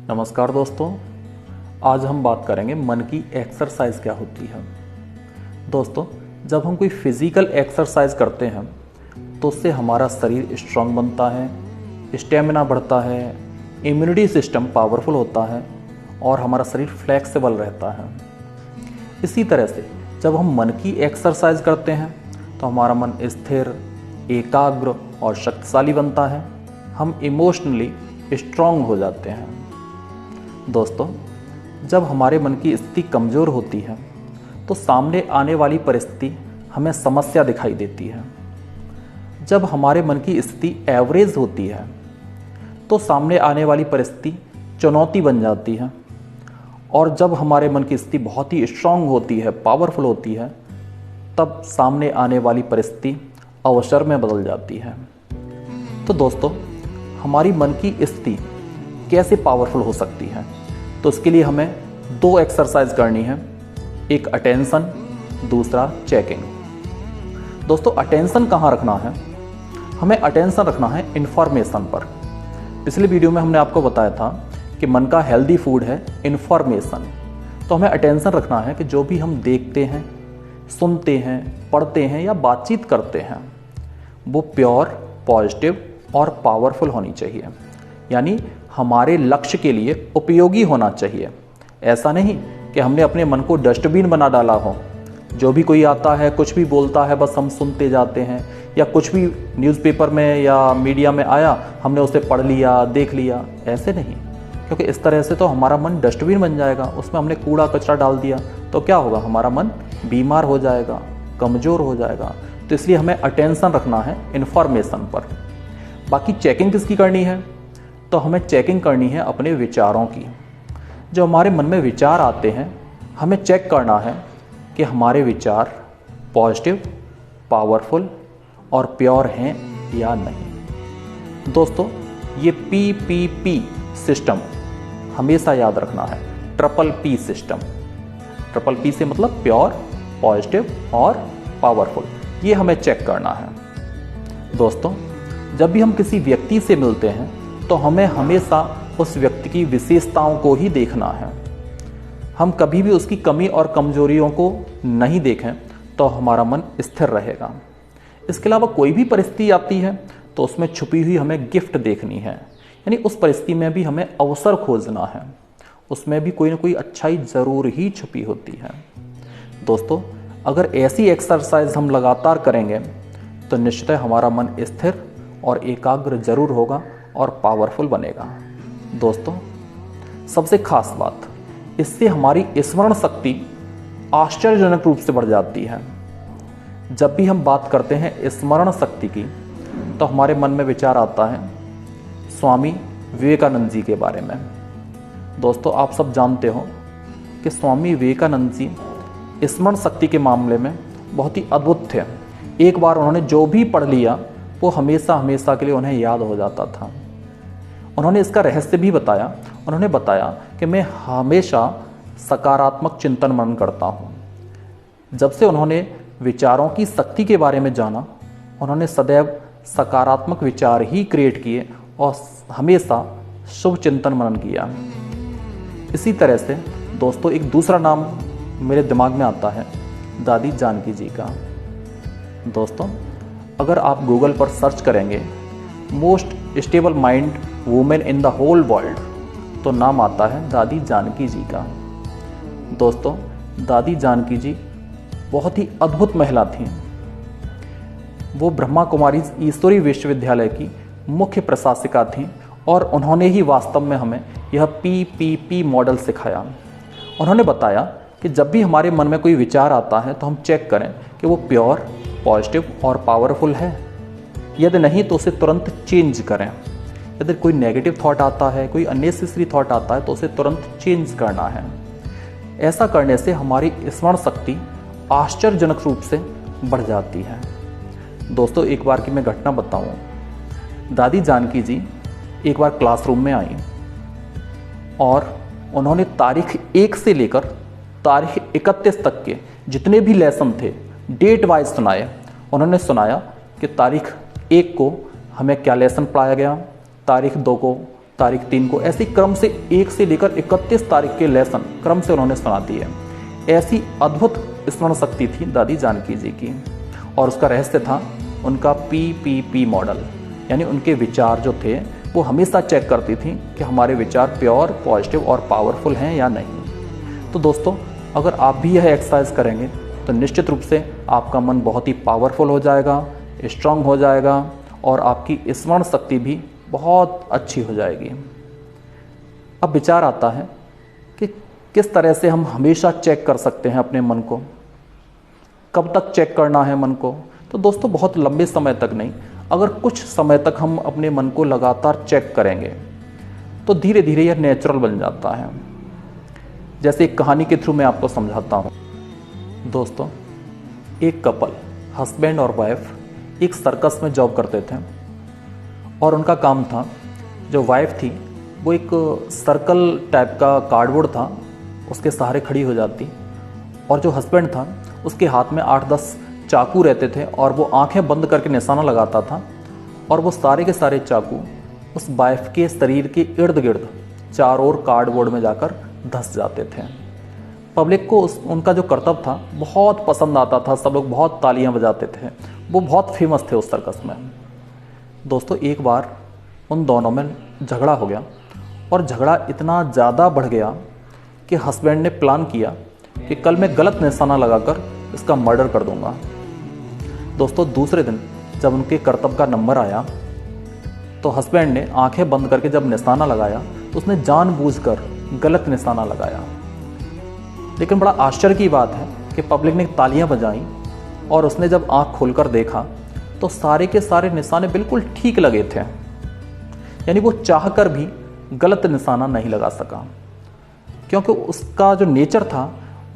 नमस्कार दोस्तों, आज हम बात करेंगे मन की एक्सरसाइज क्या होती है। दोस्तों, जब हम कोई फिजिकल एक्सरसाइज करते हैं तो उससे हमारा शरीर स्ट्रांग बनता है, स्टेमिना बढ़ता है, इम्यूनिटी सिस्टम पावरफुल होता है और हमारा शरीर फ्लेक्सिबल रहता है। इसी तरह से जब हम मन की एक्सरसाइज करते हैं तो हमारा मन स्थिर, एकाग्र और शक्तिशाली बनता है। हम इमोशनली स्ट्रांग हो जाते हैं। दोस्तों, जब हमारे मन की स्थिति कमज़ोर होती है तो सामने आने वाली परिस्थिति हमें समस्या दिखाई देती है। जब हमारे मन की स्थिति एवरेज होती है तो सामने आने वाली परिस्थिति चुनौती बन जाती है। और जब हमारे मन की स्थिति बहुत ही स्ट्रांग होती है, पावरफुल होती है, तब सामने आने वाली परिस्थिति अवसर में बदल जाती है। तो दोस्तों, हमारी मन की स्थिति कैसे पावरफुल हो सकती है? तो इसके लिए हमें दो एक्सरसाइज करनी है, एक अटेंशन, दूसरा चेकिंग। दोस्तों, अटेंशन कहाँ रखना है? हमें अटेंशन रखना है इंफॉर्मेशन पर। पिछले वीडियो में हमने आपको बताया था कि मन का हेल्दी फूड है इंफॉर्मेशन। तो हमें अटेंशन रखना है कि जो भी हम देखते हैं, सुनते हैं, पढ़ते हैं या बातचीत करते हैं वो प्योर, पॉजिटिव और पावरफुल होनी चाहिए। यानी हमारे लक्ष्य के लिए उपयोगी होना चाहिए। ऐसा नहीं कि हमने अपने मन को डस्टबिन बना डाला हो, जो भी कोई आता है कुछ भी बोलता है बस हम सुनते जाते हैं, या कुछ भी न्यूज़पेपर में या मीडिया में आया हमने उसे पढ़ लिया, देख लिया। ऐसे नहीं, क्योंकि इस तरह से तो हमारा मन डस्टबिन बन जाएगा। उसमें हमने कूड़ा कचरा डाल दिया तो क्या होगा? हमारा मन बीमार हो जाएगा, कमज़ोर हो जाएगा। तो इसलिए हमें अटेंशन रखना है इन्फॉर्मेशन पर। बाकी चेकिंग किसकी करनी है? तो हमें चेकिंग करनी है अपने विचारों की। जो हमारे मन में विचार आते हैं हमें चेक करना है कि हमारे विचार पॉजिटिव, पावरफुल और प्योर हैं या नहीं। दोस्तों, ये PPP सिस्टम हमेशा याद रखना है, triple P system. Triple P से मतलब प्योर, पॉजिटिव और पावरफुल। ये हमें चेक करना है। दोस्तों, जब भी हम किसी व्यक्ति से मिलते हैं तो हमें हमेशा उस व्यक्ति की विशेषताओं को ही देखना है। हम कभी भी उसकी कमी और कमजोरियों को नहीं देखें तो हमारा मन स्थिर रहेगा। इसके अलावा कोई भी परिस्थिति आती है तो उसमें छुपी हुई हमें गिफ्ट देखनी है। यानी उस परिस्थिति में भी हमें अवसर खोजना है, उसमें भी कोई ना कोई अच्छाई ज़रूर ही छुपी होती है। दोस्तों, अगर ऐसी एक्सरसाइज हम लगातार करेंगे तो निश्चय हमारा मन स्थिर और एकाग्र जरूर होगा और पावरफुल बनेगा। दोस्तों, सबसे खास बात, इससे हमारी स्मरण शक्ति आश्चर्यजनक रूप से बढ़ जाती है। जब भी हम बात करते हैं स्मरण शक्ति की तो हमारे मन में विचार आता है स्वामी विवेकानंद जी के बारे में। दोस्तों, आप सब जानते हो कि स्वामी विवेकानंद जी स्मरण शक्ति के मामले में बहुत ही अद्भुत थे। एक बार उन्होंने जो भी पढ़ लिया वो हमेशा हमेशा के लिए उन्हें याद हो जाता था। उन्होंने इसका रहस्य भी बताया। उन्होंने बताया कि मैं हमेशा सकारात्मक चिंतन मनन करता हूँ। जब से उन्होंने विचारों की शक्ति के बारे में जाना, उन्होंने सदैव सकारात्मक विचार ही क्रिएट किए और हमेशा शुभ चिंतन मनन किया। इसी तरह से दोस्तों, एक दूसरा नाम मेरे दिमाग में आता है दादी जानकी जी का। दोस्तों, अगर आप गूगल पर सर्च करेंगे most stable mind women in the whole world तो नाम आता है दादी जानकी जी का। दोस्तों, दादी जानकी जी बहुत ही अद्भुत महिला थीं। वो ब्रह्मा कुमारी ईश्वरी विश्वविद्यालय की मुख्य प्रशासिका थीं और उन्होंने ही वास्तव में हमें यह PPP मॉडल सिखाया। उन्होंने बताया कि जब भी हमारे मन में कोई विचार आता है तो हम चेक करें कि वो प्योर, पॉजिटिव और पावरफुल है। यदि नहीं तो उसे तुरंत चेंज करें। यदि कोई नेगेटिव थॉट आता है, कोई अननेसेसरी थॉट आता है तो उसे तुरंत चेंज करना है। ऐसा करने से हमारी स्मरण शक्ति आश्चर्यजनक रूप से बढ़ जाती है। दोस्तों, एक बार की मैं घटना बताऊं। दादी जानकी जी एक बार क्लासरूम में आई और उन्होंने तारीख 1 से लेकर तारीख 31 तक के जितने भी लेसन थे डेट वाइज सुनाए। उन्होंने सुनाया कि तारीख 1 को हमें क्या लेसन पढ़ाया गया, तारीख 2 को तारीख 3 को, ऐसी क्रम से 1 से लेकर 31 तारीख के लेसन क्रम से उन्होंने सुना दिए। ऐसी अद्भुत स्मरण शक्ति थी दादी जानकी जी की। और उसका रहस्य था उनका PPP मॉडल, यानी उनके विचार जो थे वो हमेशा चेक करती थी कि हमारे विचार प्योर, पॉजिटिव और पावरफुल हैं या नहीं। तो दोस्तों, अगर आप भी यह एक्सरसाइज करेंगे तो निश्चित रूप से आपका मन बहुत ही पावरफुल हो जाएगा, स्ट्रांग हो जाएगा और आपकी स्मरण शक्ति भी बहुत अच्छी हो जाएगी। अब विचार आता है कि किस तरह से हम हमेशा चेक कर सकते हैं अपने मन को, कब तक चेक करना है मन को। तो दोस्तों, बहुत लंबे समय तक नहीं, अगर कुछ समय तक हम अपने मन को लगातार चेक करेंगे तो धीरे धीरे यह नेचुरल बन जाता है। जैसे एक कहानी के थ्रू मैं आपको समझाता हूँ। दोस्तों, एक कपल हस्बैंड और वाइफ एक सर्कस में जॉब करते थे और उनका काम था, जो वाइफ थी वो एक सर्कल टाइप का कार्डबोर्ड था, उसके सहारे खड़ी हो जाती, और जो हस्बैंड था उसके हाथ में 8-10 चाकू रहते थे और वो आंखें बंद करके निशाना लगाता था और वो सारे के सारे चाकू उस वाइफ के शरीर के इर्द गिर्द चारों ओर कार्डबोर्ड में जाकर धंस जाते थे। पब्लिक को उनका जो करतब था बहुत पसंद आता था, सब लोग बहुत तालियां बजाते थे, वो बहुत फेमस थे उस सर्कस में। दोस्तों, एक बार उन दोनों में झगड़ा हो गया और झगड़ा इतना ज़्यादा बढ़ गया कि हस्बैंड ने प्लान किया कि कल मैं गलत निशाना लगाकर इसका मर्डर कर दूंगा। दोस्तों, दूसरे दिन जब उनके करतब का नंबर आया तो हस्बैंड ने आंखें बंद करके जब निशाना लगाया तो उसने जानबूझकर गलत निशाना लगाया। लेकिन बड़ा आश्चर्य की बात है कि पब्लिक ने तालियां बजाई और उसने जब आंख खोलकर देखा तो सारे के सारे निशाने बिल्कुल ठीक लगे थे, यानी वो चाहकर भी गलत निशाना नहीं लगा सका, क्योंकि उसका जो नेचर था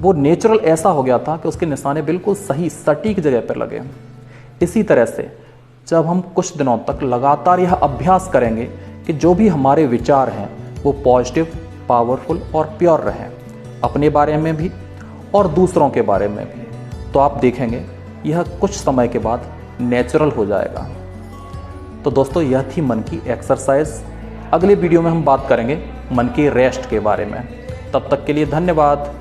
वो नेचुरल ऐसा हो गया था कि उसके निशाने बिल्कुल सही सटीक जगह पर लगे। इसी तरह से जब हम कुछ दिनों तक लगातार यह अभ्यास करेंगे कि जो भी हमारे विचार हैं वो पॉजिटिव, पावरफुल और प्योर रहें, अपने बारे में भी और दूसरों के बारे में भी, तो आप देखेंगे यह कुछ समय के बाद नेचुरल हो जाएगा। तो दोस्तों, यह थी मन की एक्सरसाइज। अगले वीडियो में हम बात करेंगे मन के रेस्ट के बारे में। तब तक के लिए धन्यवाद।